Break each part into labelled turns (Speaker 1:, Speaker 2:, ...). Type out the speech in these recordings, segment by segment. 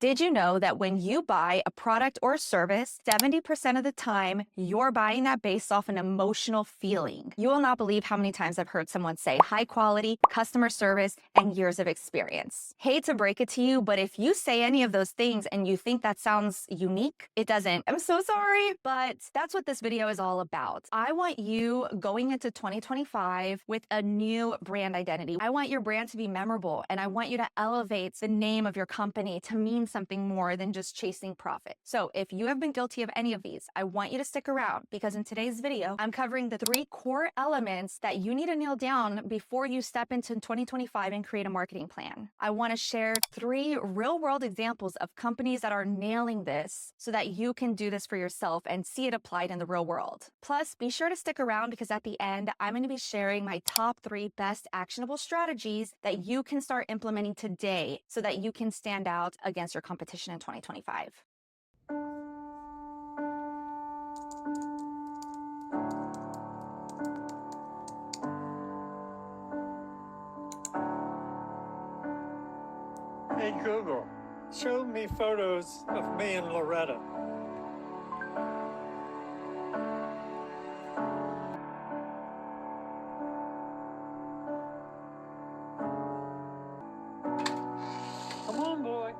Speaker 1: Did you know that when you buy a product or service, 70% of the time, you're buying that based off an emotional feeling? You will not believe how many times I've heard someone say high quality, customer service, and years of experience. Hate to break it to you, but if you say any of those things and you think that sounds unique, it doesn't. I'm so sorry, but that's what this video is all about. I want you going into 2025 with a new brand identity. I want your brand to be memorable, and I want you to elevate the name of your company to mean something more than just chasing profit. So if you have been guilty of any of these, I want you to stick around because in today's video, I'm covering the 3 core elements that you need to nail down before you step into 2025 and create a marketing plan. I want to share 3 real-world examples of companies that are nailing this so that you can do this for yourself and see it applied in the real world. Plus, be sure to stick around because at the end, I'm going to be sharing my top 3 best actionable strategies that you can start implementing today so that you can stand out against your competition in 2025.
Speaker 2: Hey Google, show me photos of me and Loretta. Come on, boy.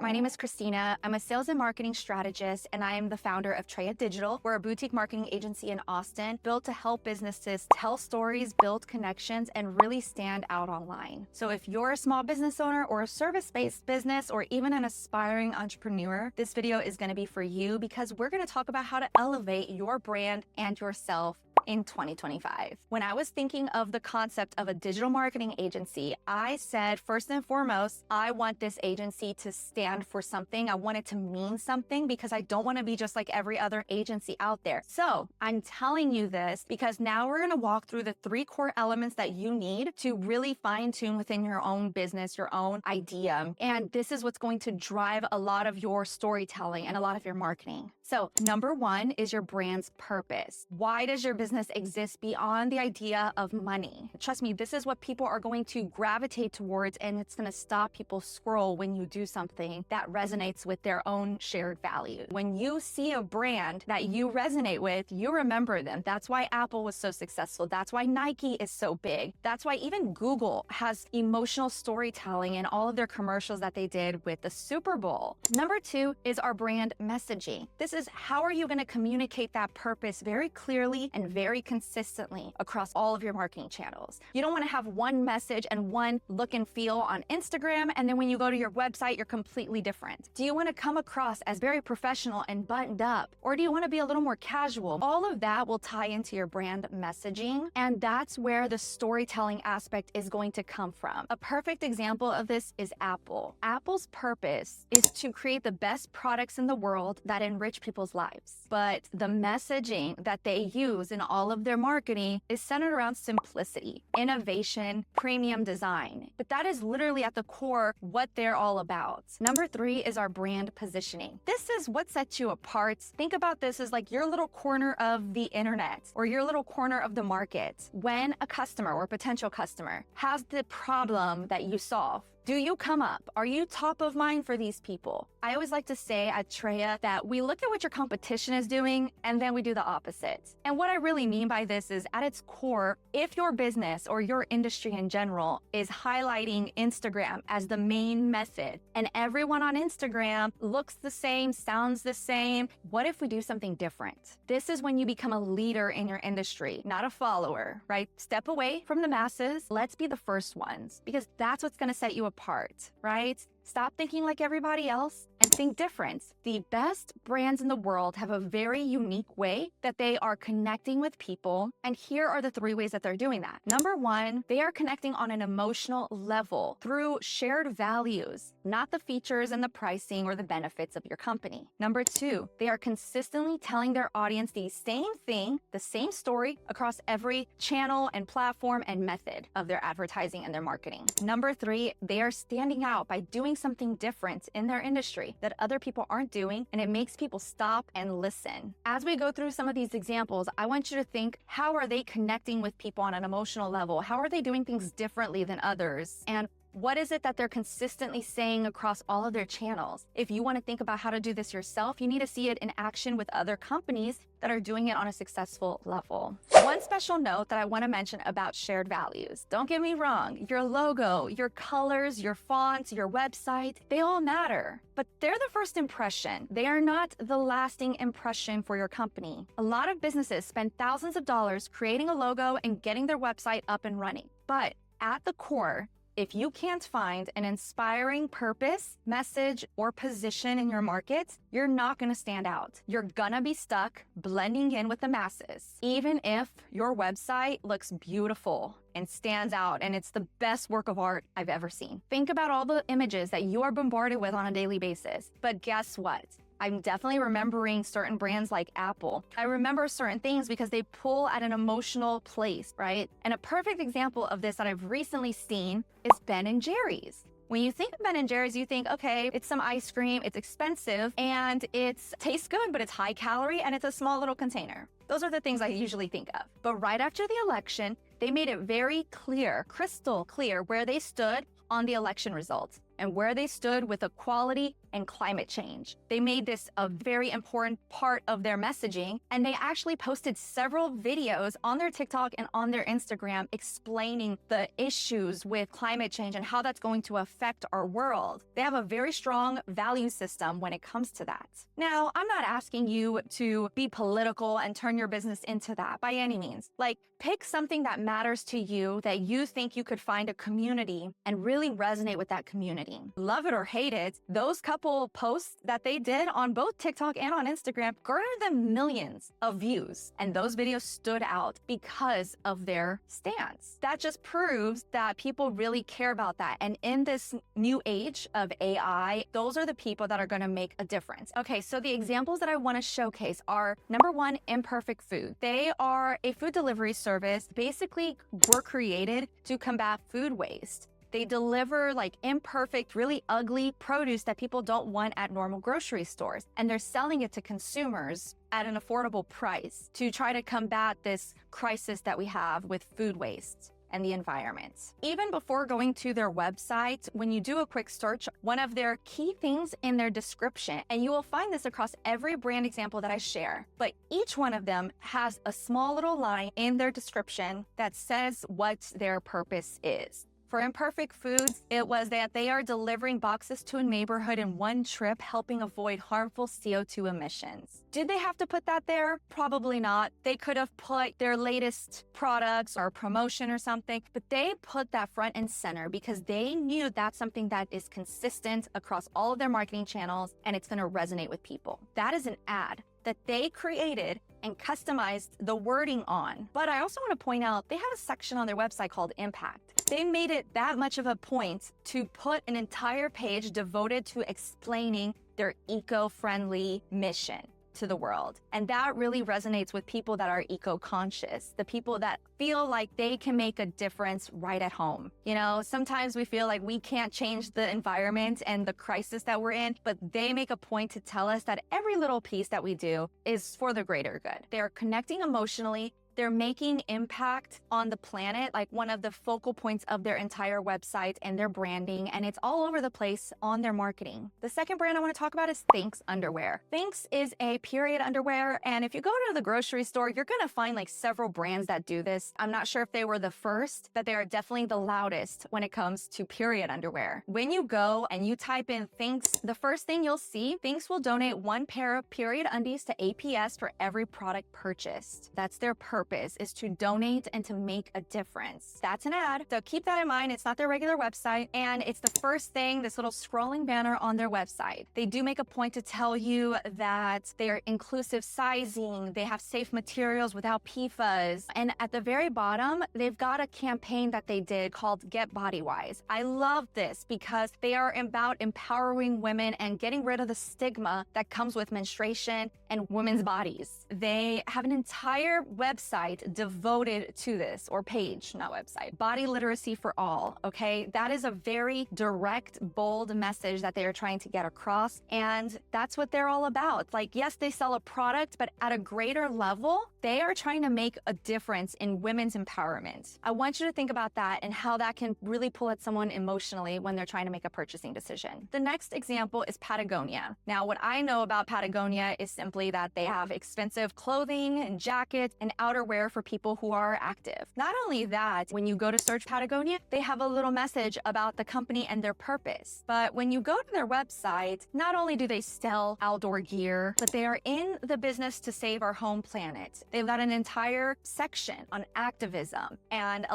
Speaker 1: My name is Christina. I'm a sales and marketing strategist, and I am the founder of TREYA Digital. We're a boutique marketing agency in Austin built to help businesses tell stories, build connections, and really stand out online. So if you're a small business owner or a service-based business or even an aspiring entrepreneur, this video is going to be for you because we're going to talk about how to elevate your brand and yourself in 2025. When I was thinking of the concept of a digital marketing agency, I said, first and foremost, I want this agency to stand for something. I want it to mean something because I don't want to be just like every other agency out there. So I'm telling you this because now we're going to walk through the 3 core elements that you need to really fine tune within your own business, your own idea. And this is what's going to drive a lot of your storytelling and a lot of your marketing. So number 1 is your brand's purpose. Why does your business exist beyond the idea of money? Trust me, this is what people are going to gravitate towards, and it's going to stop people scroll when you do something that resonates with their own shared value. When you see a brand that you resonate with, you remember them. That's why Apple was so successful. That's why Nike is so big. That's why even Google has emotional storytelling in all of their commercials that they did with the Super Bowl. Number 2 is our brand messaging. This is how are you going to communicate that purpose very clearly and very consistently across all of your marketing channels. You don't want to have one message and one look and feel on Instagram, and then when you go to your website, you're completely different. Do you want to come across as very professional and buttoned up, or do you want to be a little more casual? All of that will tie into your brand messaging, and that's where the storytelling aspect is going to come from. A perfect example of this is Apple. Apple's purpose is to create the best products in the world that enrich people's lives. But the messaging that they use in all of their marketing is centered around simplicity, innovation, premium design. But that is literally at the core what they're all about. Number 3 is our brand positioning. This is what sets you apart. Think about this as like your little corner of the internet or your little corner of the market. When a customer or potential customer has the problem that you solve, do you come up? Are you top of mind for these people? I always like to say at TREYA that we look at what your competition is doing and then we do the opposite. And what I really mean by this is at its core, if your business or your industry in general is highlighting Instagram as the main method and everyone on Instagram looks the same, sounds the same, what if we do something different? This is when you become a leader in your industry, not a follower, right? Step away from the masses. Let's be the first ones because that's what's going to set you apart, right? Stop thinking like everybody else and think different. The best brands in the world have a very unique way that they are connecting with people. And here are the 3 ways that they're doing that. Number 1, they are connecting on an emotional level through shared values, not the features and the pricing or the benefits of your company. Number 2, they are consistently telling their audience the same thing, the same story across every channel and platform and method of their advertising and their marketing. Number 3, they are standing out by doing doing something different in their industry that other people aren't doing, and it makes people stop and listen. As we go through some of these examples, I want you to think, how are they connecting with people on an emotional level? How are they doing things differently than others? And what is it that they're consistently saying across all of their channels? If you want to think about how to do this yourself, you need to see it in action with other companies that are doing it on a successful level. One special note that I want to mention about shared values. Don't get me wrong, your logo, your colors, your fonts, your website, they all matter. But they're the first impression. They are not the lasting impression for your company. A lot of businesses spend thousands of dollars creating a logo and getting their website up and running. But at the core, if you can't find an inspiring purpose, message, or position in your market, you're not gonna stand out. You're gonna be stuck blending in with the masses, even if your website looks beautiful and stands out and it's the best work of art I've ever seen. Think about all the images that you are bombarded with on a daily basis. But guess what? I'm definitely remembering certain brands like Apple. I remember certain things because they pull at an emotional place, right? And a perfect example of this that I've recently seen is Ben & Jerry's. When you think of Ben & Jerry's, you think, okay, it's some ice cream, it's expensive, and it tastes good, but it's high calorie, and it's a small little container. Those are the things I usually think of. But right after the election, they made it very clear, crystal clear, where they stood on the election results and where they stood with equality and climate change. They made this a very important part of their messaging, and they actually posted several videos on their TikTok and on their Instagram explaining the issues with climate change and how that's going to affect our world. They have a very strong value system when it comes to that. Now, I'm not asking you to be political and turn your business into that by any means. Like, pick something that matters to you, that you think you could find a community and really resonate with that community. Love it or hate it, those couple posts that they did on both TikTok and on Instagram garnered them millions of views. And those videos stood out because of their stance. That just proves that people really care about that. And in this new age of AI, those are the people that are going to make a difference. Okay, so the examples that I want to showcase are, number one, Imperfect Foods. They are a food delivery service, basically were created to combat food waste. They deliver like imperfect, really ugly produce that people don't want at normal grocery stores. And they're selling it to consumers at an affordable price to try to combat this crisis that we have with food waste and the environment. Even before going to their website, when you do a quick search, one of their key things in their description, and you will find this across every brand example that I share, but each one of them has a small little line in their description that says what their purpose is. For Imperfect Foods, it was that they are delivering boxes to a neighborhood in one trip, helping avoid harmful CO2 emissions. Did they have to put that there? Probably not. They could have put their latest products or promotion or something, but they put that front and center because they knew that's something that is consistent across all of their marketing channels and it's going to resonate with people. That is an ad that they created and customized the wording on. But I also want to point out, they have a section on their website called Impact. They made it that much of a point to put an entire page devoted to explaining their eco-friendly mission to the world. And that really resonates with people that are eco-conscious, the people that feel like they can make a difference right at home. You know, sometimes we feel like we can't change the environment and the crisis that we're in, but they make a point to tell us that every little piece that we do is for the greater good. They're connecting emotionally. They're making impact on the planet, like one of the focal points of their entire website and their branding, and it's all over the place on their marketing. The second brand I want to talk about is Thinx underwear. Thinx is a period underwear, and if you go to the grocery store, you're going to find like several brands that do this. I'm not sure if they were the first, but they are definitely the loudest when it comes to period underwear. When you go and you type in Thinx, the first thing you'll see, Thinx will donate one pair of period undies to APS for every product purchased. That's their purpose, is to donate and to make a difference. That's an ad, so keep that in mind. It's not their regular website, and it's the first thing, this little scrolling banner on their website. They do make a point to tell you that they are inclusive sizing, they have safe materials without PFAS, and at the very bottom, they've got a campaign that they did called Get Body Wise. I love this because they are about empowering women and getting rid of the stigma that comes with menstruation and women's bodies. They have an entire website website devoted to this, or page, not website. Body literacy for all, okay? That is a very direct, bold message that they are trying to get across, and that's what they're all about. Like, yes, they sell a product, but at a greater level, they are trying to make a difference in women's empowerment. I want you to think about that and how that can really pull at someone emotionally when they're trying to make a purchasing decision. The next example is Patagonia. Now, what I know about Patagonia is simply that they have expensive clothing and jackets and outerwear for people who are active. Not only that, when you go to search Patagonia, they have a little message about the company and their purpose. But when you go to their website, not only do they sell outdoor gear, but they are in the business to save our home planet. They've got an entire section on activism and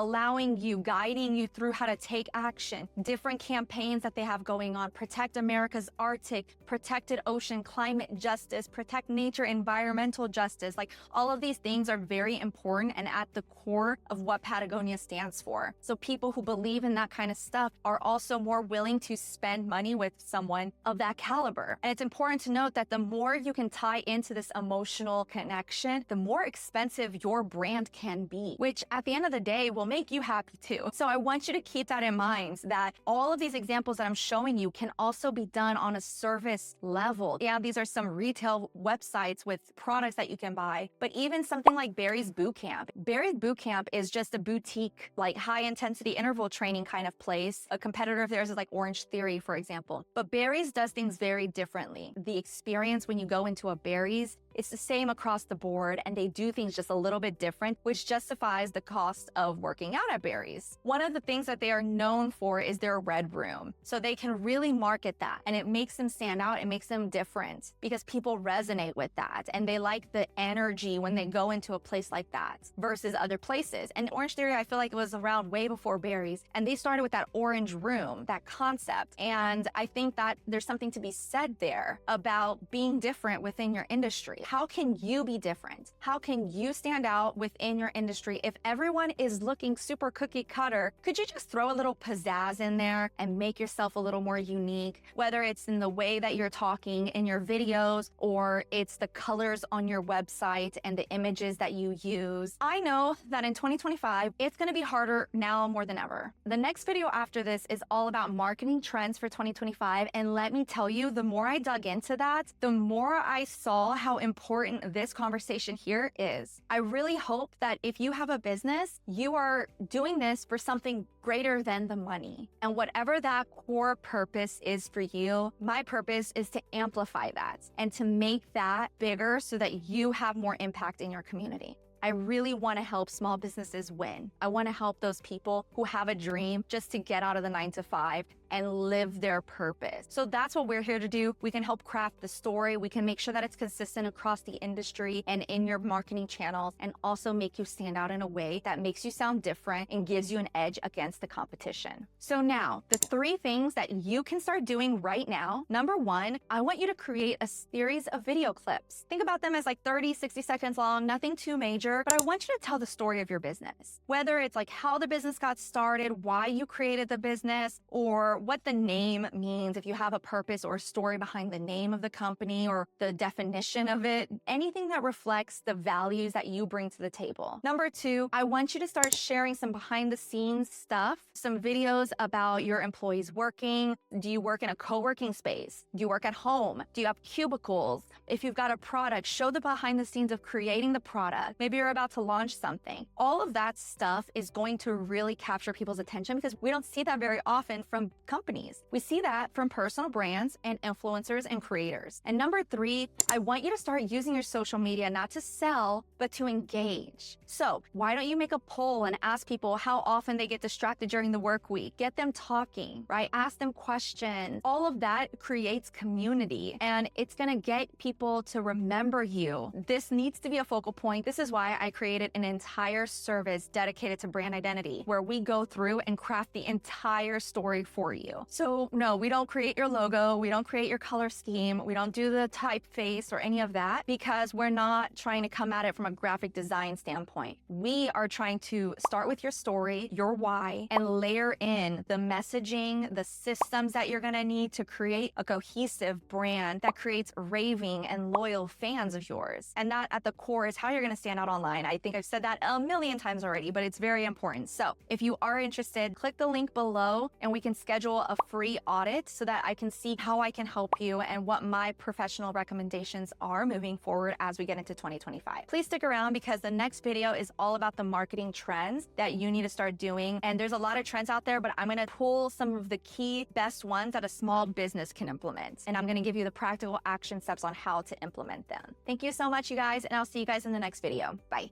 Speaker 1: guiding you through how to take action, different campaigns that they have going on, protect America's Arctic, protected ocean, climate justice, protect nature, environmental justice. Like, all of these things are very important and at the core of what Patagonia stands for. So people who believe in that kind of stuff are also more willing to spend money with someone of that caliber. And it's important to note that the more you can tie into this emotional connection, the more expensive your brand can be, which at the end of the day will make you happy too. So I want you to keep that in mind, that all of these examples that I'm showing you can also be done on a service level. Yeah, these are some retail websites with products that you can buy, but even something like Barry's Bootcamp. Barry's Bootcamp is just a boutique, like high intensity interval training kind of place. A competitor of theirs is like Orange Theory, for example. But Barry's does things very differently. The experience when you go into a Barry's, it's the same across the board, and they do things just a little bit different, which justifies the cost of working out at Barry's. One of the things that they are known for is their red room. So they can really market that, and it makes them stand out. It makes them different because people resonate with that, and they like the energy when they go into a place like that versus other places. And Orange Theory, I feel like it was around way before Barry's, and they started with that orange room, that concept. And I think that there's something to be said there about being different within your industry. How can you be different? How can you stand out within your industry? If everyone is looking super cookie cutter, could you just throw a little pizzazz in there and make yourself a little more unique? Whether it's in the way that you're talking in your videos, or it's the colors on your website and the images that you use. I know that in 2025, it's going to be harder now more than ever. The next video after this is all about marketing trends for 2025. And let me tell you, the more I dug into that, the more I saw how important this conversation here is. I really hope that if you have a business, you are doing this for something greater than the money. And whatever that core purpose is for you, my purpose is to amplify that and to make that bigger so that you have more impact in your community. I really want to help small businesses win. I want to help those people who have a dream just to get out of the 9-to-5 and live their purpose. So that's what we're here to do. We can help craft the story. We can make sure that it's consistent across the industry and in your marketing channels, and also make you stand out in a way that makes you sound different and gives you an edge against the competition. So now, the 3 things that you can start doing right now. Number 1, I want you to create a series of video clips. Think about them as like 30, 60 seconds long, nothing too major, but I want you to tell the story of your business. Whether it's like how the business got started, why you created the business, or what the name means, if you have a purpose or a story behind the name of the company or the definition of it, anything that reflects the values that you bring to the table. Number 2, I want you to start sharing some behind the scenes stuff, some videos about your employees working. Do you work in a co-working space? Do you work at home? Do you have cubicles? If you've got a product, show the behind the scenes of creating the product. Maybe you're about to launch something. All of that stuff is going to really capture people's attention because we don't see that very often from companies. We see that from personal brands and influencers and creators. And number 3, I want you to start using your social media not to sell, but to engage. So why don't you make a poll and ask people how often they get distracted during the work week? Get them talking, right? Ask them questions. All of that creates community, and it's going to get people to remember you. This needs to be a focal point. This is why I created an entire service dedicated to brand identity, where we go through and craft the entire story for you. So no, we don't create your logo. We don't create your color scheme. We don't do the typeface or any of that, because we're not trying to come at it from a graphic design standpoint. We are trying to start with your story, your why, and layer in the messaging, the systems that you're going to need to create a cohesive brand that creates raving and loyal fans of yours. And that at the core is how you're going to stand out online online. I think I've said that a million times already, but it's very important. So if you are interested, click the link below and we can schedule a free audit so that I can see how I can help you and what my professional recommendations are moving forward as we get into 2025. Please stick around because the next video is all about the marketing trends that you need to start doing. And there's a lot of trends out there, but I'm going to pull some of the key best ones that a small business can implement. And I'm going to give you the practical action steps on how to implement them. Thank you so much, you guys, and I'll see you guys in the next video. Bye.